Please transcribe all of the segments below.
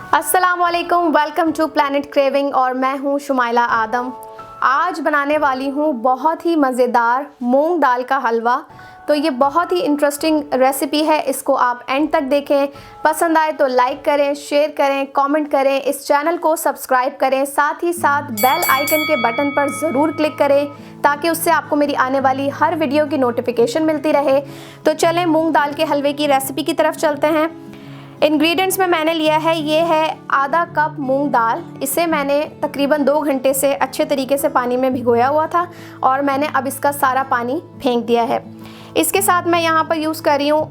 अस्सलाम वालेकुम, welcome to planet craving और मैं हूँ शुमाइला आदम। आज बनाने वाली हूँ बहुत ही मज़ेदार मूंग दाल का हलवा। तो ये बहुत ही इंटरेस्टिंग रेसिपी है, इसको आप एंड तक देखें। पसंद आए तो लाइक करें, शेयर करें, कमेंट करें, इस चैनल को सब्सक्राइब करें, साथ ही साथ बेल आइकन के बटन पर ज़रूर क्लिक करें ताकि उससे आपको मेरी आने वाली हर वीडियो की नोटिफिकेशन मिलती रहे। तो चलें मूंग दाल के हलवे की रेसिपी की तरफ चलते हैं। इंग्रेडिएंट्स में मैंने लिया है, ये है आधा कप मूंग दाल। इसे मैंने तकरीबन 2 घंटे से अच्छे तरीके से पानी में भिगोया हुआ था और मैंने अब इसका सारा पानी फेंक दिया है। इसके साथ मैं यहाँ पर यूज़ कर रही हूँ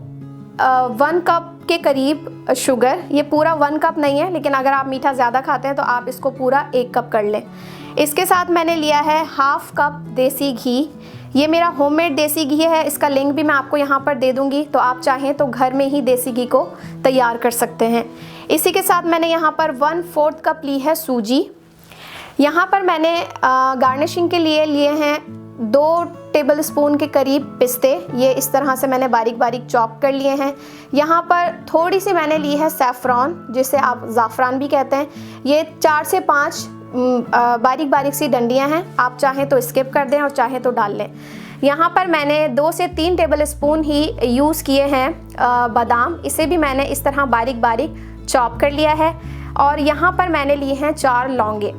1 कप के करीब शुगर। ये पूरा 1 कप नहीं है, लेकिन अगर आप मीठा ज़्यादा खाते हैं तो आप इसको पूरा 1 कप कर लें। इसके साथ मैंने लिया है ½ कप देसी घी। ये मेरा होममेड देसी घी है, इसका लिंक भी मैं आपको यहाँ पर दे दूँगी, तो आप चाहें तो घर में ही देसी घी को तैयार कर सकते हैं। इसी के साथ मैंने यहाँ पर 1/4 कप ली है सूजी। यहाँ पर मैंने गार्निशिंग के लिए हैं 2 टेबलस्पून के करीब पिस्ते। ये इस तरह से मैंने बारीक बारीक चॉप कर लिए हैं। यहाँ पर थोड़ी सी मैंने ली है सैफ़रॉन, जिसे आप ज़ाफ़रान भी कहते हैं। ये 4 से 5 बारीक बारीक सी डंडियां हैं, आप चाहें तो स्किप कर दें और चाहें तो डाल लें। यहाँ पर मैंने 2 से 3 टेबलस्पून ही यूज़ किए हैं बादाम। इसे भी मैंने इस तरह बारीक बारीक चॉप कर लिया है। और यहाँ पर मैंने लिए हैं 4 लौंगे।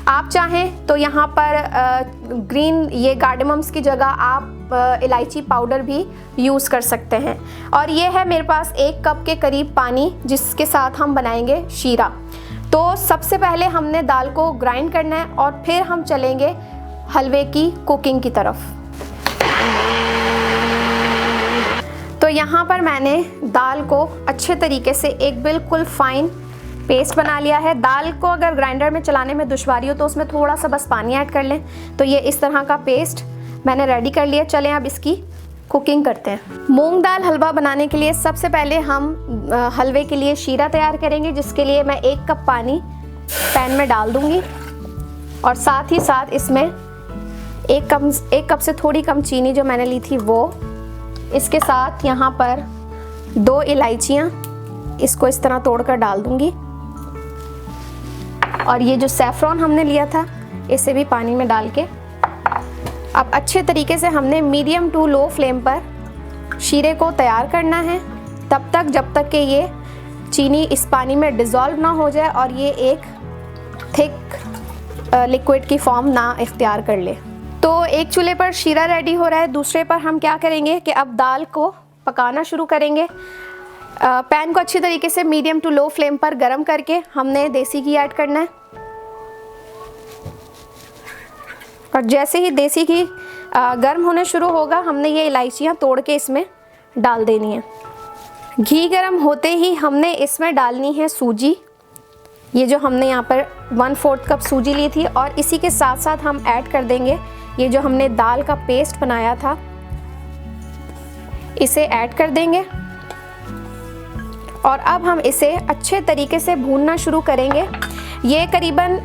आप चाहें तो यहाँ पर ग्रीन ये कार्डेमम्स की जगह आप इलायची पाउडर भी यूज़ कर सकते हैं। और ये है मेरे पास 1 कप के करीब पानी, जिसके साथ हम बनाएंगे शीरा। तो सबसे पहले हमने दाल को ग्राइंड करना है और फिर हम चलेंगे हलवे की कुकिंग की तरफ। तो यहाँ पर मैंने दाल को अच्छे तरीके से एक बिल्कुल फाइन पेस्ट बना लिया है। दाल को अगर ग्राइंडर में चलाने में दुश्वारी हो तो उसमें थोड़ा सा बस पानी ऐड कर लें। तो ये इस तरह का पेस्ट मैंने रेडी कर लिया। चलें अब इसकी कुकिंग करते हैं। मूंग दाल हलवा बनाने के लिए सबसे पहले हम हलवे के लिए शीरा तैयार करेंगे, जिसके लिए मैं 1 कप पानी पैन में डाल दूंगी और साथ ही साथ इसमें 1 कप से थोड़ी कम चीनी जो मैंने ली थी वो। इसके साथ यहाँ पर 2 इलायचियाँ, इसको इस तरह तोड़कर डाल दूंगी। और ये जो सैफ़रॉन हमने लिया था इसे भी पानी में डाल के अब अच्छे तरीके से हमने मीडियम टू लो फ्लेम पर शीरे को तैयार करना है, तब तक जब तक कि ये चीनी इस पानी में डिज़ोल्व ना हो जाए और ये एक थिक लिक्विड की फॉर्म ना इख्तियार कर ले। तो एक चूल्हे पर शीरा रेडी हो रहा है, दूसरे पर हम क्या करेंगे कि अब दाल को पकाना शुरू करेंगे। पैन को अच्छी तरीके से मीडियम टू लो फ्लेम पर गर्म करके हमने देसी घी ऐड करना है। और जैसे ही देसी घी गर्म होने शुरू होगा हमने ये इलायचियाँ तोड़ के इसमें डाल देनी है। घी गर्म होते ही हमने इसमें डालनी है सूजी। ये जो हमने यहाँ पर 1/4 कप सूजी ली थी और इसी के साथ साथ हम ऐड कर देंगे ये जो हमने दाल का पेस्ट बनाया था, इसे ऐड कर देंगे। और अब हम इसे अच्छे तरीके से भूनना शुरू करेंगे। ये करीबन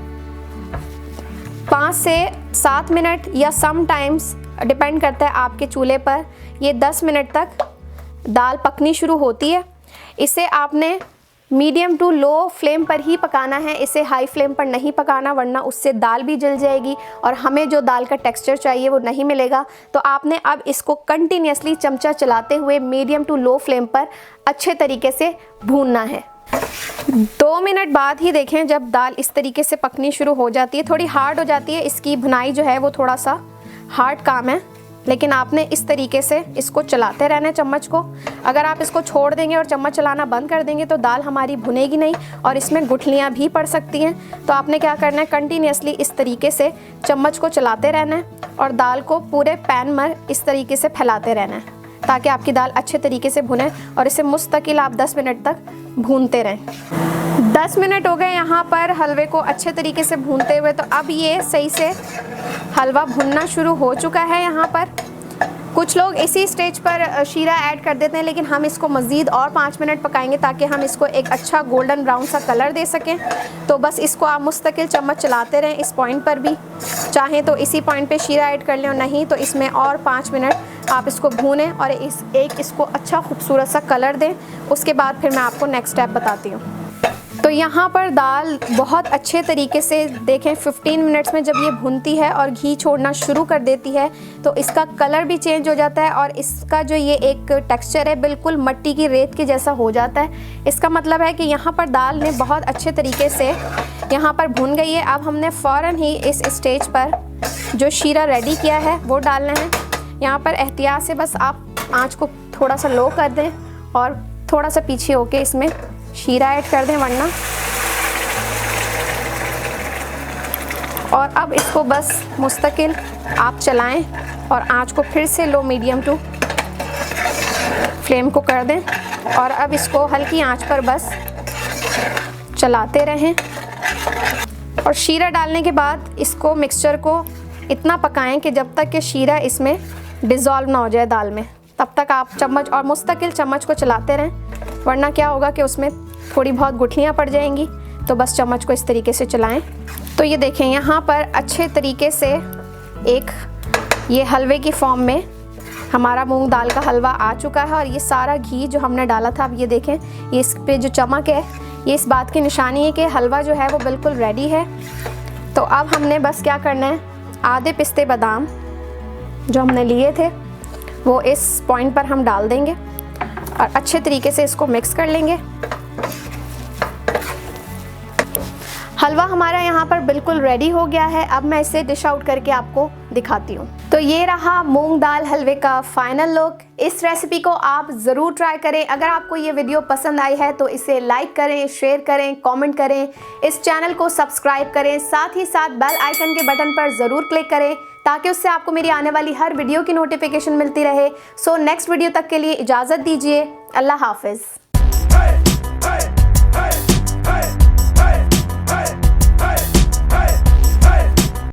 5 से 7 मिनट या सम टाइम्स डिपेंड करता है आपके चूल्हे पर, ये 10 मिनट तक दाल पकनी शुरू होती है। इसे आपने मीडियम टू लो फ्लेम पर ही पकाना है, इसे हाई फ्लेम पर नहीं पकाना, वरना उससे दाल भी जल जाएगी और हमें जो दाल का टेक्सचर चाहिए वो नहीं मिलेगा। तो आपने अब इसको कंटिन्यूसली चमचा चलाते हुए मीडियम टू लो फ्लेम पर अच्छे तरीके से भूनना है। 2 मिनट बाद ही देखें, जब दाल इस तरीके से पकनी शुरू हो जाती है, थोड़ी हार्ड हो जाती है, इसकी भुनाई जो है वो थोड़ा सा हार्ड काम है, लेकिन आपने इस तरीके से इसको चलाते रहना है चम्मच को। अगर आप इसको छोड़ देंगे और चम्मच चलाना बंद कर देंगे तो दाल हमारी भुनेगी नहीं और इसमें गुठलियाँ भी पड़ सकती हैं। तो आपने क्या करना है, कंटिन्यूसली इस तरीके से चम्मच को चलाते रहना है और दाल को पूरे पैन में इस तरीके से फैलाते रहना है ताकि आपकी दाल अच्छे तरीके से भुने और इसे मुस्तकिल आप 10 मिनट तक भूनते रहें। 10 मिनट हो गए यहाँ पर हलवे को अच्छे तरीके से भूनते हुए। तो अब ये सही से हलवा भुनना शुरू हो चुका है। यहाँ पर कुछ लोग इसी स्टेज पर शीरा ऐड कर देते हैं, लेकिन हम इसको मज़ीद और 5 मिनट पकाएंगे ताकि हम इसको एक अच्छा गोल्डन ब्राउन सा कलर दे सकें। तो बस इसको आप मुस्तकिल चम्मच चलाते रहें। इस पॉइंट पर भी चाहें तो इसी पॉइंट पे शीरा ऐड कर लें और नहीं तो इसमें और 5 मिनट आप इसको भूनें और इसको अच्छा खूबसूरत सा कलर दें। उसके बाद फिर मैं आपको नेक्स्ट स्टेप बताती हूँ। तो यहाँ पर दाल बहुत अच्छे तरीके से देखें 15 मिनट्स में जब ये भुनती है और घी छोड़ना शुरू कर देती है तो इसका कलर भी चेंज हो जाता है और इसका जो ये एक टेक्सचर है बिल्कुल मिट्टी की रेत के जैसा हो जाता है। इसका मतलब है कि यहाँ पर दाल ने बहुत अच्छे तरीके से यहाँ पर भुन गई है। अब हमने फ़ौरन ही इस स्टेज पर जो शीरा रेडी किया है वो डालना है। यहाँ पर एहतियात से बस आप आँच को थोड़ा सा लो कर दें और थोड़ा सा पीछे होके इसमें शीरा ऐड कर दें, वरना। और अब इसको बस मुस्तकिल आप चलाएं और आँच को फिर से लो मीडियम टू फ्लेम को कर दें और अब इसको हल्की आंच पर बस चलाते रहें। और शीरा डालने के बाद इसको मिक्सचर को इतना पकाएं कि जब तक कि शीरा इसमें डिज़ोल्व ना हो जाए दाल में, तब तक आप चम्मच और मुस्तकिल चम्मच को चलाते रहें, वरना क्या होगा कि उसमें थोड़ी बहुत गुठलियाँ पड़ जाएंगी। तो बस चम्मच को इस तरीके से चलाएं। तो ये देखें यहाँ पर अच्छे तरीके से एक ये हलवे की फॉर्म में हमारा मूंग दाल का हलवा आ चुका है और ये सारा घी जो हमने डाला था, अब ये देखें ये इस पे जो चमक है ये इस बात की निशानी है कि हलवा जो है वो बिल्कुल रेडी है। तो अब हमने बस क्या करना है, आधे पिस्ते बादाम जो हमने लिए थे वो इस पॉइंट पर हम डाल देंगे और अच्छे तरीके से इसको मिक्स कर लेंगे। हलवा हमारा यहाँ पर बिल्कुल रेडी हो गया है। अब मैं इसे डिश आउट करके आपको दिखाती हूँ। तो ये रहा मूंग दाल हलवे का फाइनल लुक। इस रेसिपी को आप ज़रूर ट्राई करें। अगर आपको ये वीडियो पसंद आई है तो इसे लाइक करें, शेयर करें, कमेंट करें, इस चैनल को सब्सक्राइब करें, साथ ही साथ बेल आइकन के बटन पर ज़रूर क्लिक करें ताकि उससे आपको मेरी आने वाली हर वीडियो की नोटिफिकेशन मिलती रहे। सो नेक्स्ट वीडियो तक के लिए इजाज़त दीजिए। अल्लाह हाफिज़।